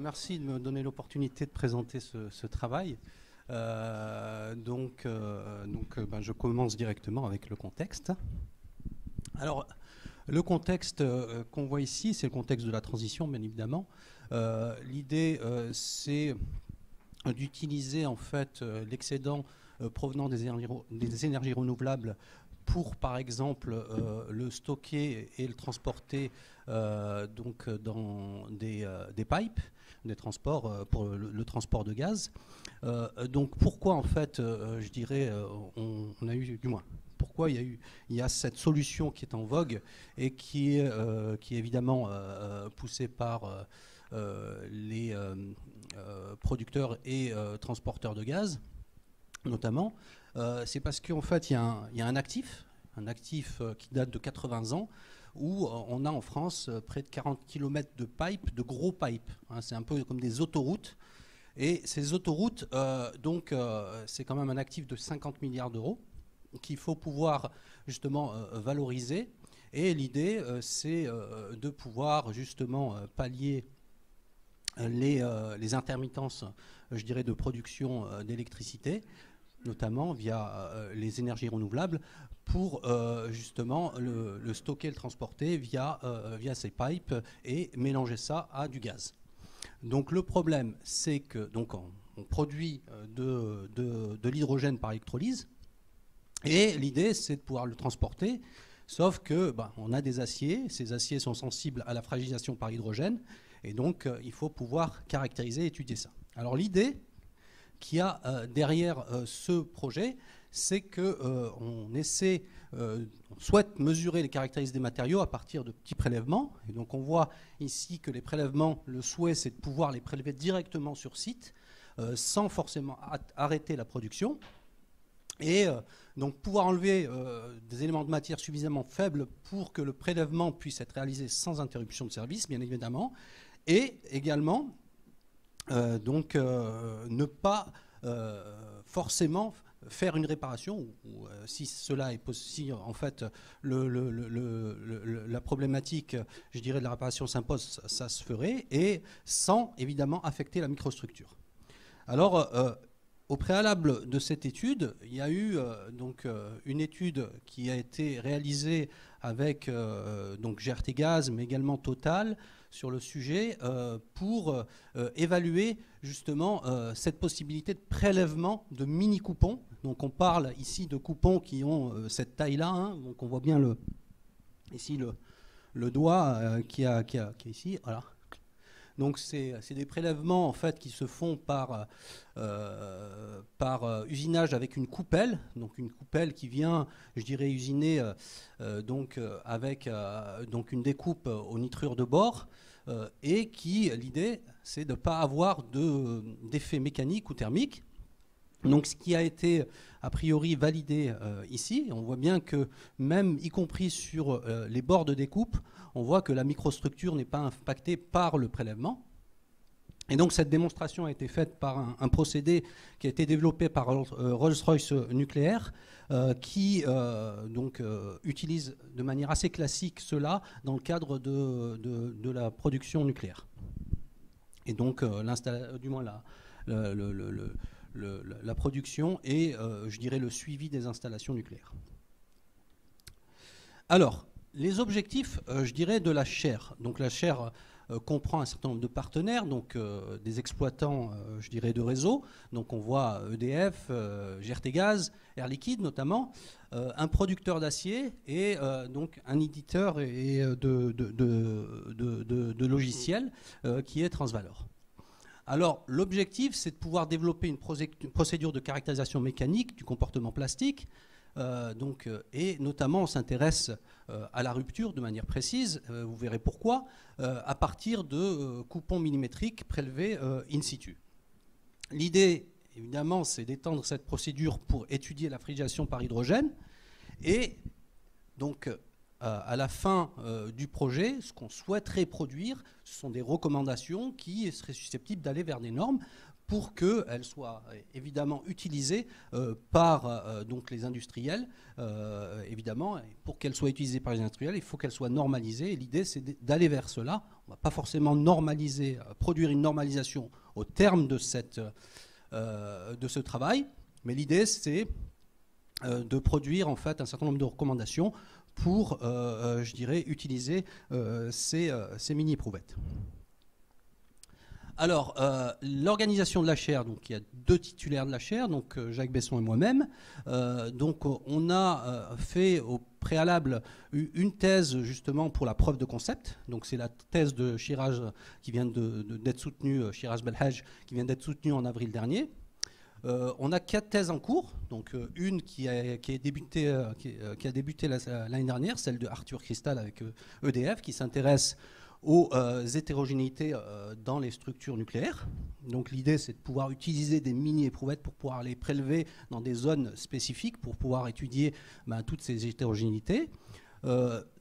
Merci de me donner l'opportunité de présenter ce travail. Je commence directement avec le contexte. Alors, le contexte qu'on voit ici, c'est le contexte de la transition, bien évidemment. L'idée, c'est d'utiliser en fait l'excédent provenant des énergies renouvelables pour, par exemple, le stocker et le transporter dans des pipes, des transports pour le transport de gaz. Donc pourquoi en fait, je dirais, on a eu, du moins, pourquoi il y a cette solution qui est en vogue et qui est évidemment poussée par les producteurs et transporteurs de gaz, notamment, c'est parce qu'en fait, il y a un actif qui date de 80 ans, où on a en France près de 40 km de pipes, de gros pipes. Hein, c'est un peu comme des autoroutes. Et ces autoroutes, c'est quand même un actif de 50 milliards d'euros qu'il faut pouvoir justement valoriser. Et l'idée, c'est de pouvoir justement pallier les intermittences, je dirais, de production d'électricité, notamment via les énergies renouvelables, pour justement le stocker, le transporter via ces pipes et mélanger ça à du gaz. Donc le problème, c'est que on produit de l'hydrogène par électrolyse, et l'idée, c'est de pouvoir le transporter, sauf que on a des aciers, ces aciers sont sensibles à la fragilisation par hydrogène, et donc il faut pouvoir caractériser et étudier ça. Alors l'idée qu'il y a derrière ce projet, c'est qu'on on souhaite mesurer les caractéristiques des matériaux à partir de petits prélèvements. Et donc on voit ici que les prélèvements, le souhait, c'est de pouvoir les prélever directement sur site, sans forcément arrêter la production. Et donc pouvoir enlever des éléments de matière suffisamment faibles pour que le prélèvement puisse être réalisé sans interruption de service, bien évidemment. Et également, ne pas forcément faire une réparation, ou si cela est possible, en fait, la problématique, je dirais, de la réparation s'impose, ça se ferait, et sans évidemment affecter la microstructure. Alors, au préalable de cette étude, il y a eu une étude qui a été réalisée avec GRTgaz, mais également Total, sur le sujet pour évaluer justement cette possibilité de prélèvement de mini-coupons. Donc on parle ici de coupons qui ont cette taille-là. Hein. Donc on voit bien ici le doigt qui est ici. Voilà. Donc c'est des prélèvements en fait qui se font par usinage avec une coupelle, donc une coupelle qui vient, je dirais, usiner avec une découpe au nitrure de bore et qui, l'idée, c'est de ne pas avoir d'effet mécanique ou thermique. Donc ce qui a été a priori validé ici, on voit bien que même y compris sur les bords de découpe, on voit que la microstructure n'est pas impactée par le prélèvement. Et donc cette démonstration a été faite par un procédé qui a été développé par Rolls-Royce Nucléaire, qui utilise de manière assez classique cela dans le cadre de la production nucléaire. Et donc la production et, je dirais, le suivi des installations nucléaires. Alors, les objectifs, je dirais, de la chaire. Donc la chaire comprend un certain nombre de partenaires, donc des exploitants, je dirais, de réseau. Donc on voit EDF, GRTgaz, Air Liquide notamment, un producteur d'acier et donc un éditeur de logiciels qui est Transvalor. Alors, l'objectif, c'est de pouvoir développer une procédure de caractérisation mécanique du comportement plastique. Et notamment, on s'intéresse à la rupture de manière précise, vous verrez pourquoi, à partir de coupons millimétriques prélevés in situ. L'idée, évidemment, c'est d'étendre cette procédure pour étudier la frigidation par hydrogène. Et donc, à la fin du projet, ce qu'on souhaiterait produire, ce sont des recommandations qui seraient susceptibles d'aller vers des normes pour qu'elle soit évidemment utilisée par donc les industriels. Évidemment, pour qu'elle soit utilisée par les industriels, il faut qu'elle soit normalisée. Et l'idée, c'est d'aller vers cela. On ne va pas forcément normaliser, produire une normalisation au terme de ce travail, mais l'idée, c'est de produire en fait un certain nombre de recommandations pour, je dirais, utiliser ces mini-éprouvettes. Alors, l'organisation de la chaire, donc il y a 2 titulaires de la chaire, donc Jacques Besson et moi-même. Donc on a fait au préalable une thèse justement pour la preuve de concept. Donc c'est la thèse de Shiraz qui vient d'être soutenue, Shiraz Belhaj, qui vient d'être soutenue en avril dernier. On a 4 thèses en cours, donc une qui a débuté l'année dernière, celle de Arthur Cristal avec EDF, qui s'intéresse aux hétérogénéités dans les structures nucléaires. Donc l'idée, c'est de pouvoir utiliser des mini-éprouvettes pour pouvoir les prélever dans des zones spécifiques pour pouvoir étudier toutes ces hétérogénéités.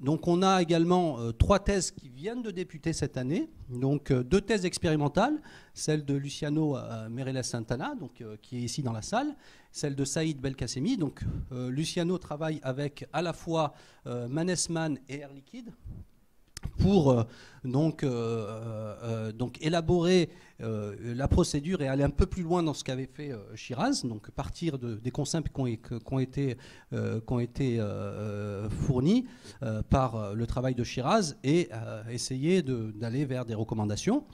Donc on a également 3 thèses qui viennent de débuter cette année. Donc 2 thèses expérimentales, celle de Luciano Meirelles Santana, donc, qui est ici dans la salle, celle de Saïd Belkacemi. Donc Luciano travaille avec à la fois Mannesmann et Air Liquide pour donc élaborer la procédure et aller un peu plus loin dans ce qu'avait fait Shiraz, donc partir des concepts qui ont été fournis par le travail de Shiraz et essayer d'aller vers des recommandations.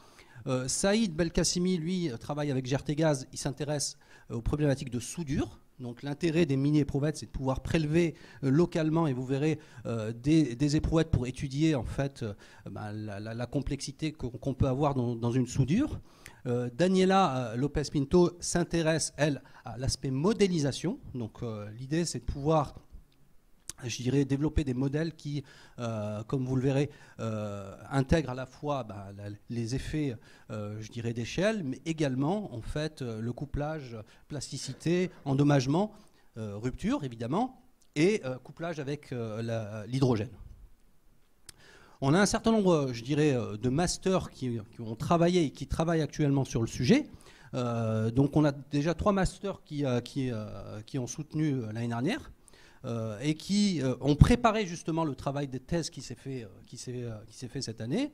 Saïd Belkacemi, lui, travaille avec Gertegaz, il s'intéresse aux problématiques de soudure. Donc l'intérêt des mini-éprouvettes, c'est de pouvoir prélever localement, et vous verrez, des éprouvettes pour étudier en fait la complexité qu'on peut avoir dans une soudure. Daniela Lopez-Pinto s'intéresse, elle, à l'aspect modélisation. Donc l'idée, c'est de pouvoir, je dirais, développer des modèles qui, comme vous le verrez, intègrent à la fois les effets, je dirais, d'échelle, mais également, en fait, le couplage, plasticité, endommagement, rupture, évidemment, et couplage avec l'hydrogène. On a un certain nombre, je dirais, de masters qui ont travaillé et qui travaillent actuellement sur le sujet. Donc on a déjà 3 masters qui ont soutenu l'année dernière. Et qui ont préparé justement le travail des thèses qui s'est fait cette année.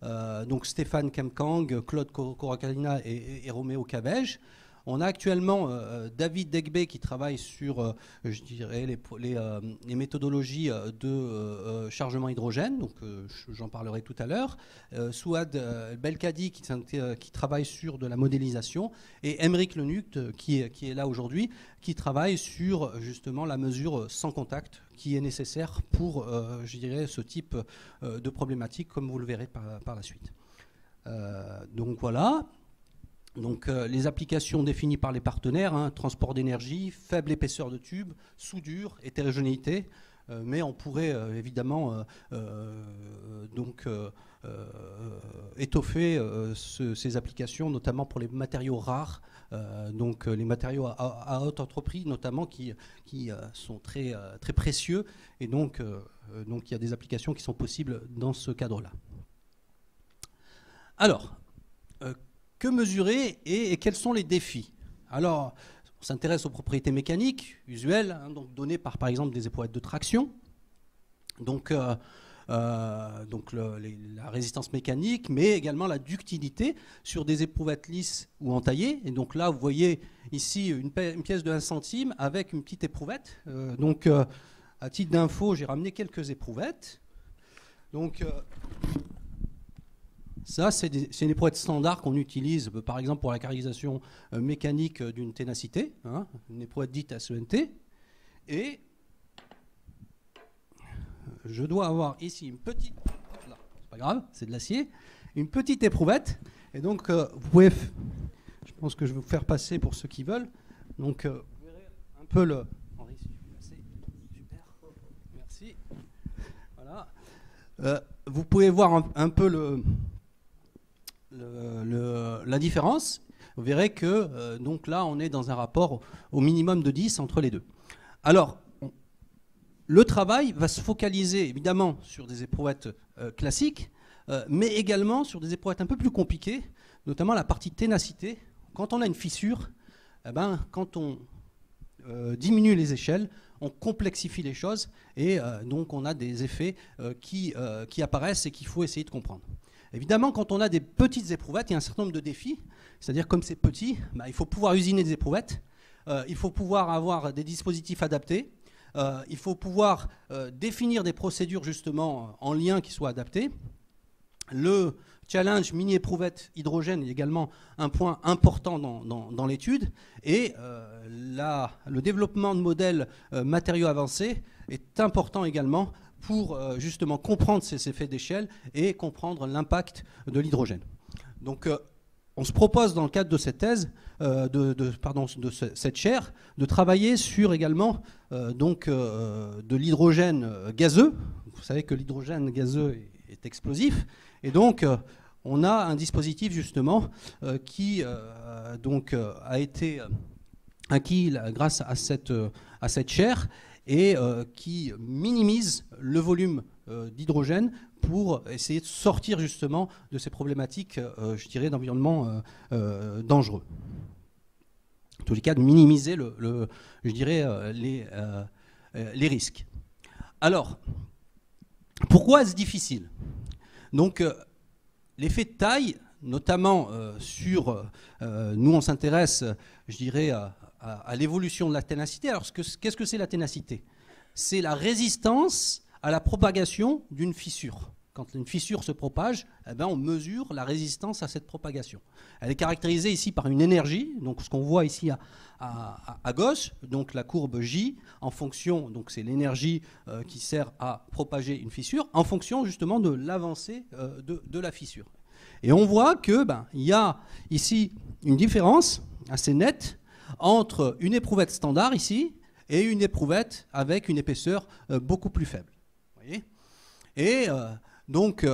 Donc Stéphane Kemkang, Claude Coracalina et Roméo Cavège. On a actuellement David Degbe qui travaille sur, je dirais, les méthodologies de chargement hydrogène, donc j'en parlerai tout à l'heure. Souad Belkadi qui travaille sur de la modélisation, et Émeric Lenucht qui est là aujourd'hui, qui travaille sur justement la mesure sans contact qui est nécessaire pour, je dirais, ce type de problématique, comme vous le verrez par la suite. Donc voilà. Donc les applications définies par les partenaires, transport d'énergie, faible épaisseur de tube, soudure, hétérogénéité, mais on pourrait évidemment étoffer ces applications, notamment pour les matériaux rares, donc les matériaux à haute entreprise notamment qui sont très précieux, et donc il y a des applications qui sont possibles dans ce cadre-là. Alors, que mesurer et quels sont les défis? Alors, on s'intéresse aux propriétés mécaniques usuelles, donc données par exemple des éprouvettes de traction. Donc la résistance mécanique, mais également la ductilité sur des éprouvettes lisses ou entaillées. Et donc là, vous voyez ici une pièce de 1 centime avec une petite éprouvette. Donc, à titre d'info, j'ai ramené quelques éprouvettes. Donc, ça, c'est une éprouvette standard qu'on utilise, par exemple, pour la caractérisation mécanique d'une ténacité, une éprouvette dite SENT. Et je dois avoir ici une petite, là, c'est pas grave, c'est de l'acier, une petite éprouvette. Et donc, vous pouvez, je pense que je vais vous faire passer pour ceux qui veulent. Donc, vous verrez un peu le. Henri, si tu peux passer. Super. Merci. Voilà. Vous pouvez voir un peu la différence. Vous verrez que donc là, on est dans un rapport au minimum de 10 entre les deux. Alors, le travail va se focaliser évidemment sur des éprouvettes classiques, mais également sur des éprouvettes un peu plus compliquées, notamment la partie ténacité, Quand on a une fissure, eh ben, quand on diminue les échelles, on complexifie les choses et donc on a des effets qui apparaissent et qu'il faut essayer de comprendre. Évidemment, quand on a des petites éprouvettes, il y a un certain nombre de défis. C'est-à-dire, comme c'est petit, il faut pouvoir usiner des éprouvettes, il faut pouvoir avoir des dispositifs adaptés, il faut pouvoir définir des procédures justement en lien qui soient adaptées. Le challenge mini-éprouvette hydrogène est également un point important dans l'étude. Et le développement de modèles matériaux avancés est important également pour justement comprendre ces effets d'échelle et comprendre l'impact de l'hydrogène. Donc on se propose dans le cadre de cette thèse, de cette chaire, de travailler sur également de l'hydrogène gazeux. Vous savez que l'hydrogène gazeux est explosif. Et donc on a un dispositif justement qui a été acquis grâce à cette chaire et qui minimise le volume d'hydrogène pour essayer de sortir justement de ces problématiques, je dirais, d'environnement dangereux. En tous les cas, de minimiser les risques. Alors, pourquoi est-ce difficile? Donc, l'effet de taille, notamment nous on s'intéresse, je dirais, à l'évolution de la ténacité. Alors, qu'est-ce que c'est la ténacité? C'est la résistance à la propagation d'une fissure. Quand une fissure se propage, eh bien, on mesure la résistance à cette propagation. Elle est caractérisée ici par une énergie, donc ce qu'on voit ici à gauche, donc la courbe J, en fonction, donc c'est l'énergie qui sert à propager une fissure, en fonction justement de l'avancée de la fissure. Et on voit que il y a ici une différence assez nette entre une éprouvette standard ici et une éprouvette avec une épaisseur beaucoup plus faible. Vous voyez ? Et donc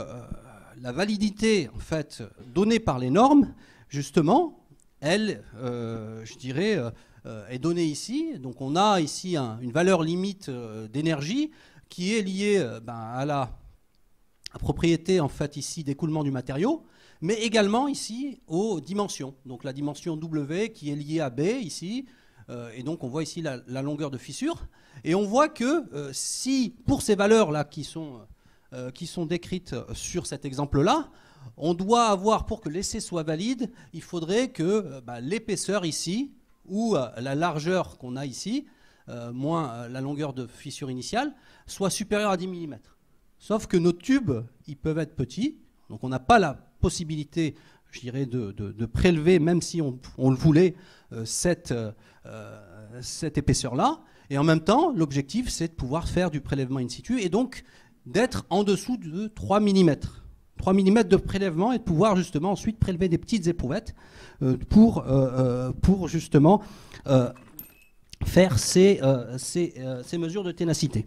la validité en fait donnée par les normes, justement, elle, je dirais, est donnée ici. Donc on a ici une valeur limite d'énergie qui est liée à la propriété en fait ici d'écoulement du matériau, mais également ici aux dimensions. Donc la dimension W qui est liée à B ici, et donc on voit ici la longueur de fissure. Et on voit que si pour ces valeurs-là qui sont décrites sur cet exemple-là, on doit avoir, pour que l'essai soit valide, il faudrait que l'épaisseur ici, ou la largeur qu'on a ici, moins la longueur de fissure initiale, soit supérieure à 10 mm. Sauf que nos tubes, ils peuvent être petits, donc on n'a pas la possibilité, je dirais, de prélever, même si on le voulait, cette épaisseur-là. Et en même temps, l'objectif, c'est de pouvoir faire du prélèvement in situ et donc d'être en dessous de 3 mm. 3 mm de prélèvement et de pouvoir justement ensuite prélever des petites éprouvettes pour justement faire ces mesures de ténacité.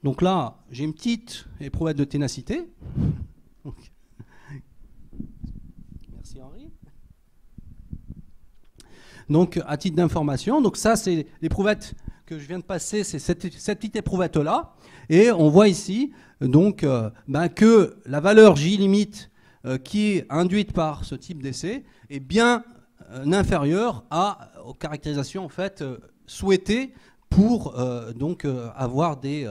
Donc là, j'ai une petite éprouvette de ténacité. Merci Henri. Donc à titre d'information, donc ça c'est l'éprouvette que je viens de passer, c'est cette petite éprouvette-là. Et on voit ici donc, que la valeur J limite qui est induite par ce type d'essai est bien inférieure aux caractérisations en fait, souhaitées pour avoir des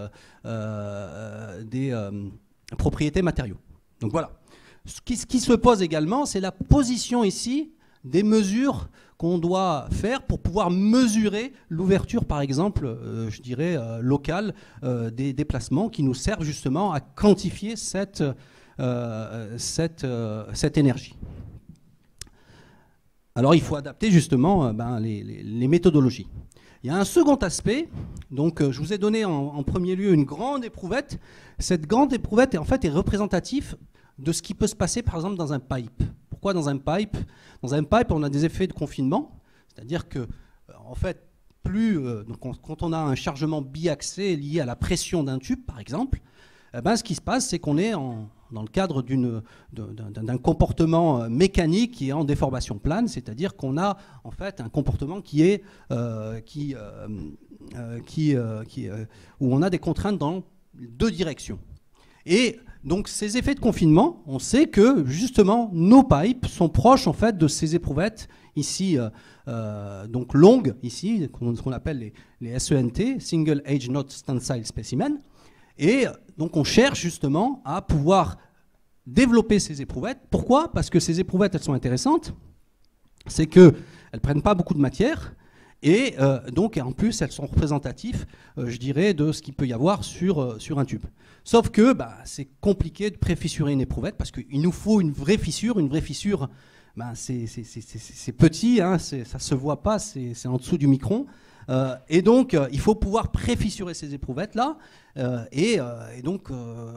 propriétés matériaux. Donc voilà. Ce qui se pose également, c'est la position ici des mesures qu'on doit faire pour pouvoir mesurer l'ouverture, par exemple, je dirais, locale des déplacements qui nous servent justement à quantifier cette énergie. Alors il faut adapter justement les méthodologies. Il y a un second aspect, donc je vous ai donné en premier lieu une grande éprouvette. Cette grande éprouvette en fait est représentative de ce qui peut se passer par exemple dans un pipe. Pourquoi dans un pipe? Dans un pipe, on a des effets de confinement, c'est-à-dire que en fait, quand on a un chargement biaxé lié à la pression d'un tube, par exemple, ce qui se passe, c'est qu'on est dans le cadre d'un comportement mécanique qui est en déformation plane, c'est-à-dire qu'on a en fait un comportement où on a des contraintes dans deux directions. Et Donc ces effets de confinement, on sait que justement nos pipes sont proches en fait de ces éprouvettes ici, donc longues ici, ce qu'on appelle les SENT, Single Age Not Tensile Specimen. Et donc on cherche justement à pouvoir développer ces éprouvettes. Pourquoi? Parce que ces éprouvettes, elles sont intéressantes. C'est qu'elles ne prennent pas beaucoup de matière. Et donc, en plus, elles sont représentatives, je dirais, de ce qu'il peut y avoir sur un tube. Sauf que c'est compliqué de préfissurer une éprouvette parce qu'il nous faut une vraie fissure. Une vraie fissure, c'est petit, hein, ça ne se voit pas, c'est en dessous du micron. Et donc, il faut pouvoir préfissurer ces éprouvettes-là. Et donc,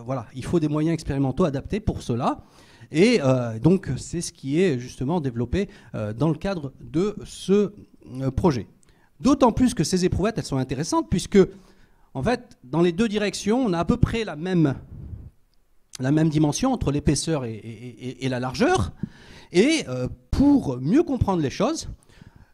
voilà, il faut des moyens expérimentaux adaptés pour cela. Et donc, c'est ce qui est justement développé dans le cadre de ce projet. D'autant plus que ces éprouvettes, elles sont intéressantes puisque, en fait, dans les deux directions, on a à peu près la même dimension entre l'épaisseur et la largeur. Et pour mieux comprendre les choses,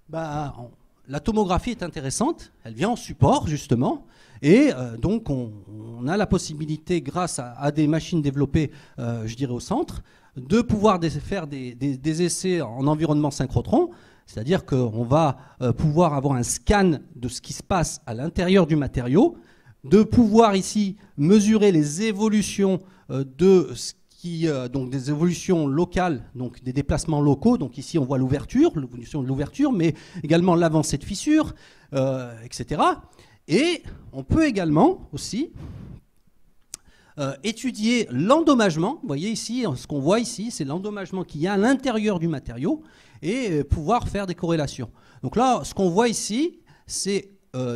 la tomographie est intéressante. Elle vient en support, justement. Et donc, on a la possibilité, grâce à des machines développées, je dirais, au centre, de pouvoir faire des essais en environnement synchrotron. C'est-à-dire qu'on va pouvoir avoir un scan de ce qui se passe à l'intérieur du matériau, de pouvoir ici mesurer les évolutions donc des évolutions locales, donc des déplacements locaux. Donc ici on voit l'évolution de l'ouverture, mais également l'avancée de fissures, etc. Et on peut également aussi étudier l'endommagement. Vous voyez ici, ce qu'on voit ici, c'est l'endommagement qu'il y a à l'intérieur du matériau et pouvoir faire des corrélations. Donc là, ce qu'on voit ici, c'est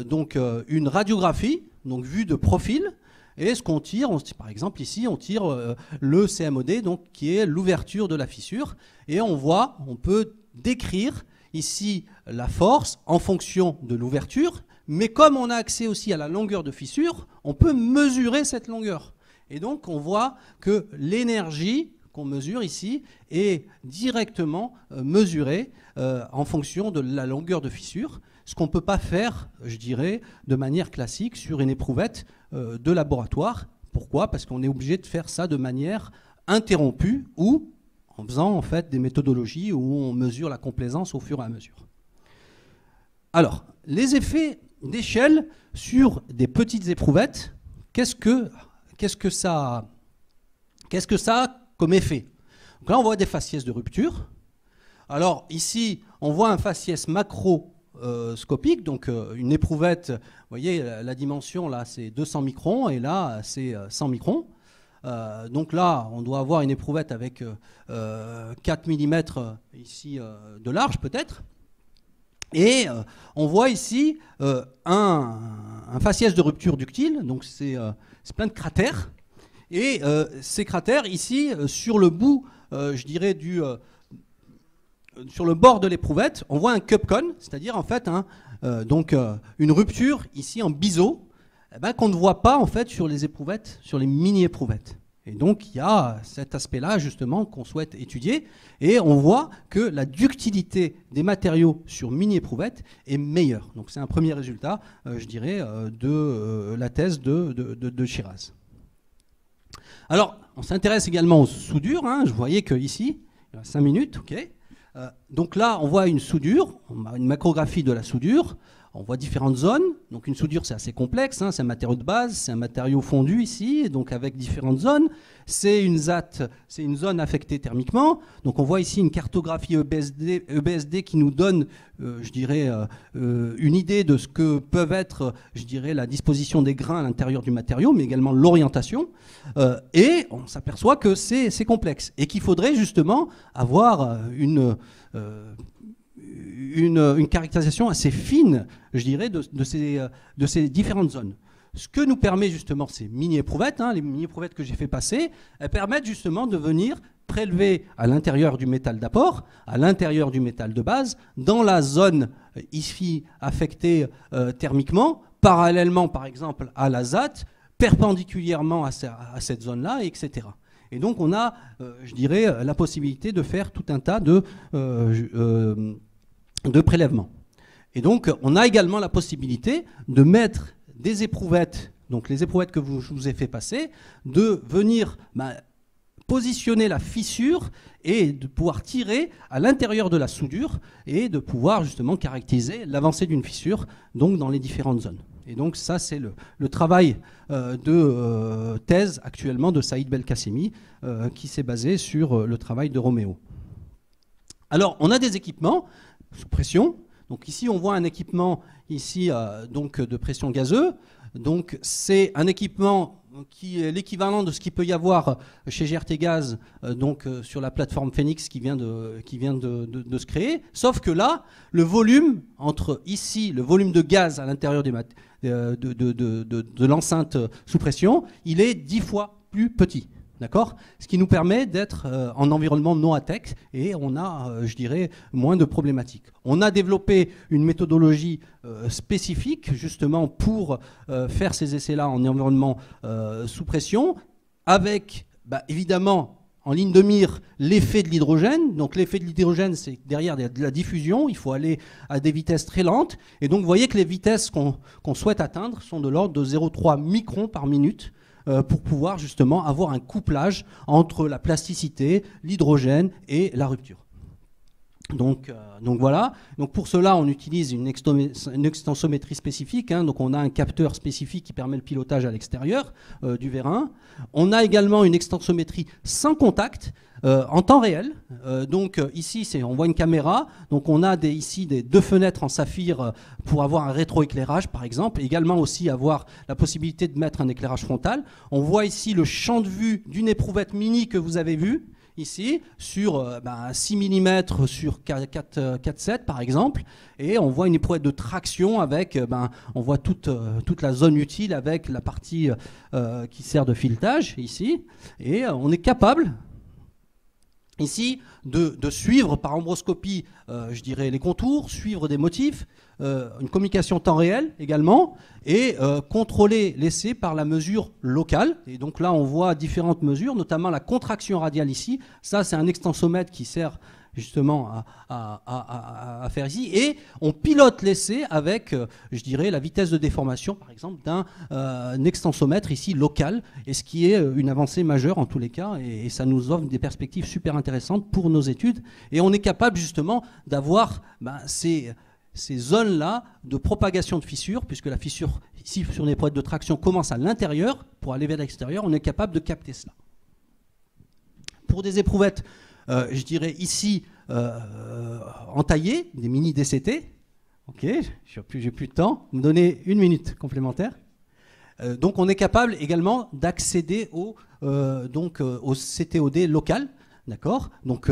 donc une radiographie, donc vue de profil. Et ce qu'on tire, par exemple ici, on tire le CMOD, donc, qui est l'ouverture de la fissure. Et on peut décrire ici la force en fonction de l'ouverture. Mais comme on a accès aussi à la longueur de fissure, on peut mesurer cette longueur. Et donc, on voit que l'énergie qu'on mesure ici est directement mesurée en fonction de la longueur de fissure, ce qu'on ne peut pas faire, je dirais, de manière classique sur une éprouvette de laboratoire. Pourquoi? Parce qu'on est obligé de faire ça de manière interrompue ou en faisant en fait des méthodologies où on mesure la complaisance au fur et à mesure. Alors, les effets d'échelle sur des petites éprouvettes, qu'est-ce que ça a comme effet? Donc là, on voit des faciès de rupture. Alors ici, on voit un faciès macroscopique, donc une éprouvette, vous voyez, la dimension, là, c'est 200 microns, et là, c'est 100 microns. Donc là, on doit avoir une éprouvette avec 4 mm ici de large, peut-être. Et on voit ici un faciès de rupture ductile, donc c'est plein de cratères. Et ces cratères, ici, sur le bout, je dirais, sur le bord de l'éprouvette, on voit un cupcon, c'est-à-dire en fait donc, une rupture ici en biseau, qu'on ne voit pas en fait sur les éprouvettes, sur les mini-éprouvettes. Et donc il y a cet aspect-là justement qu'on souhaite étudier, et on voit que la ductilité des matériaux sur mini-éprouvettes est meilleure. Donc c'est un premier résultat, je dirais, de la thèse de Shiraz. Alors, on s'intéresse également aux soudures. Je voyais qu'ici, il y a 5 minutes, ok. Donc là, on voit une soudure, on a une macrographie de la soudure. On voit différentes zones. Donc une soudure, c'est assez complexe. C'est un matériau de base, c'est un matériau fondu ici, donc avec différentes zones. C'est une ZAT, c'est une zone affectée thermiquement. Donc on voit ici une cartographie EBSD qui nous donne, je dirais, une idée de ce que peuvent être, je dirais, la disposition des grains à l'intérieur du matériau, mais également l'orientation. Et on s'aperçoit que c'est complexe et qu'il faudrait justement avoir une caractérisation assez fine, je dirais, de ces différentes zones. Ce que nous permet justement ces mini-éprouvettes, les mini-éprouvettes que j'ai fait passer, elles permettent justement de venir prélever à l'intérieur du métal d'apport, à l'intérieur du métal de base, dans la zone ici affectée thermiquement, parallèlement par exemple à la ZAT, perpendiculairement à cette zone-là, etc. Et donc on a, je dirais, la possibilité de faire tout un tas de prélèvements. Et donc on a également la possibilité de mettre des éprouvettes donc les éprouvettes que je vous ai fait passer, de venir positionner la fissure et de pouvoir tirer à l'intérieur de la soudure et de pouvoir justement caractériser l'avancée d'une fissure donc dans les différentes zones. Et donc ça, c'est le travail de thèse actuellement de Saïd Belkacemi qui s'est basé sur le travail de Roméo. Alors, on a des équipements sous pression. Donc ici, on voit un équipement ici, donc, de pression gazeuse. Donc c'est un équipement qui est l'équivalent de ce qu'il peut y avoir chez GRT Gaz, donc sur la plateforme Phoenix qui vient de se créer. Sauf que là, le volume entre ici, le volume de gaz à l'intérieur de l'enceinte sous pression, il est 10 fois plus petit. D'accord ? Ce qui nous permet d'être en environnement non ATEX et on a, je dirais, moins de problématiques. On a développé une méthodologie spécifique justement pour faire ces essais-là en environnement sous pression avec, évidemment, en ligne de mire, l'effet de l'hydrogène. Donc l'effet de l'hydrogène, c'est derrière de la diffusion. Il faut aller à des vitesses très lentes. Et donc vous voyez que les vitesses qu'on souhaite atteindre sont de l'ordre de 0,3 microns par minute, pour pouvoir justement avoir un couplage entre la plasticité, l'hydrogène et la rupture. Donc voilà. Donc pour cela, on utilise une extensométrie spécifique. Donc on a un capteur spécifique qui permet le pilotage à l'extérieur du vérin. On a également une extensométrie sans contact en temps réel. Donc ici, on voit une caméra. Donc on a ici deux fenêtres en saphir pour avoir un rétroéclairage, par exemple. Également aussi avoir la possibilité de mettre un éclairage frontal. On voit ici le champ de vue d'une éprouvette mini que vous avez vue ici, sur 6 mm sur 4,7 par exemple, et on voit une éprouvette de traction avec, on voit toute la zone utile avec la partie qui sert de filetage ici, et on est capable ici de suivre par ambroscopie, je dirais, les contours, suivre des motifs, une communication temps réel également, et contrôler l'essai par la mesure locale. Et donc là, on voit différentes mesures, notamment la contraction radiale ici. Ça, c'est un extensomètre qui sert justement à faire ici. Et on pilote l'essai avec, je dirais, la vitesse de déformation, par exemple, d'un extensomètre ici local, et ce qui est une avancée majeure en tous les cas, et ça nous offre des perspectives super intéressantes pour nos études. Et on est capable justement d'avoir ces zones-là de propagation de fissures, puisque la fissure ici sur une éprouvette de traction commence à l'intérieur pour aller vers l'extérieur, on est capable de capter cela. Pour des éprouvettes, je dirais ici entaillées, des mini DCT, ok, j'ai plus de temps, vous me donnez une minute complémentaire. Donc on est capable également d'accéder au CTOD local, d'accord, donc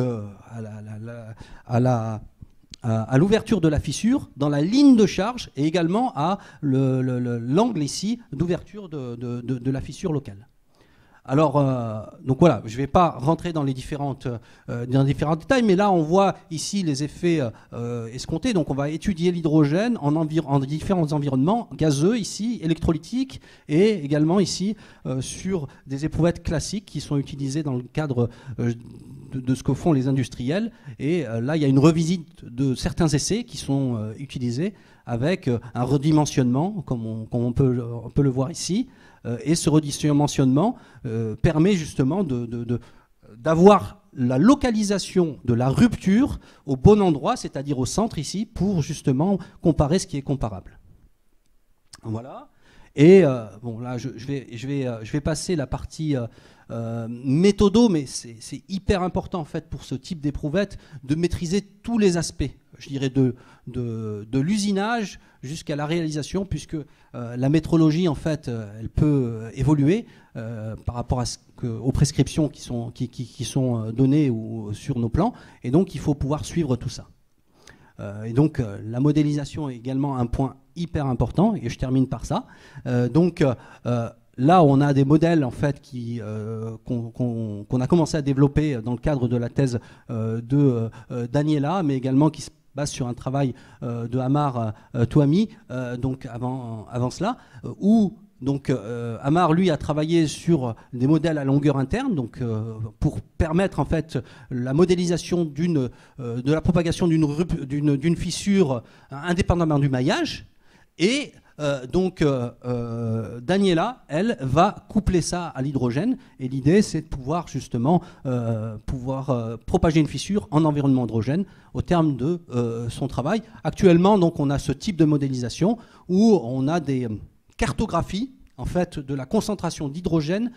à l'ouverture de la fissure, dans la ligne de charge et également à l'angle ici d'ouverture de la fissure locale. Alors, donc voilà, je ne vais pas rentrer dans les différents détails, mais là on voit ici les effets escomptés. Donc on va étudier l'hydrogène en différents environnements, gazeux ici, électrolytiques, et également ici sur des éprouvettes classiques qui sont utilisées dans le cadre de ce que font les industriels. Et là, il y a une revisite de certains essais qui sont utilisés avec un redimensionnement, comme on peut le voir ici. Et ce redimensionnement permet justement d'avoir la localisation de la rupture au bon endroit, c'est-à-dire au centre ici, pour justement comparer ce qui est comparable. Voilà. Et bon, là, je vais passer la partie méthodo, mais c'est hyper important en fait pour ce type d'éprouvette de maîtriser tous les aspects, je dirais, de l'usinage jusqu'à la réalisation, puisque la métrologie en fait, elle peut évoluer par rapport aux prescriptions qui sont données sur nos plans, et donc il faut pouvoir suivre tout ça. Et donc la modélisation est également un point hyper important, et je termine par ça. Là, on a des modèles en fait qu'on a commencé à développer dans le cadre de la thèse de Daniela, mais également qui se base sur un travail de Amar Touami, donc avant cela, où donc Amar lui a travaillé sur des modèles à longueur interne, donc pour permettre en fait la modélisation de la propagation d'une fissure indépendamment du maillage. Et Daniela, elle, va coupler ça à l'hydrogène. Et l'idée, c'est de pouvoir justement propager une fissure en environnement hydrogène au terme de son travail. Actuellement, donc, on a ce type de modélisation où on a des cartographies en fait, de la concentration d'hydrogène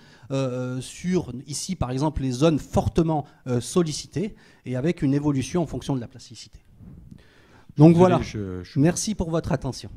sur, ici, par exemple, les zones fortement sollicitées et avec une évolution en fonction de la plasticité. Donc voilà, merci pour votre attention.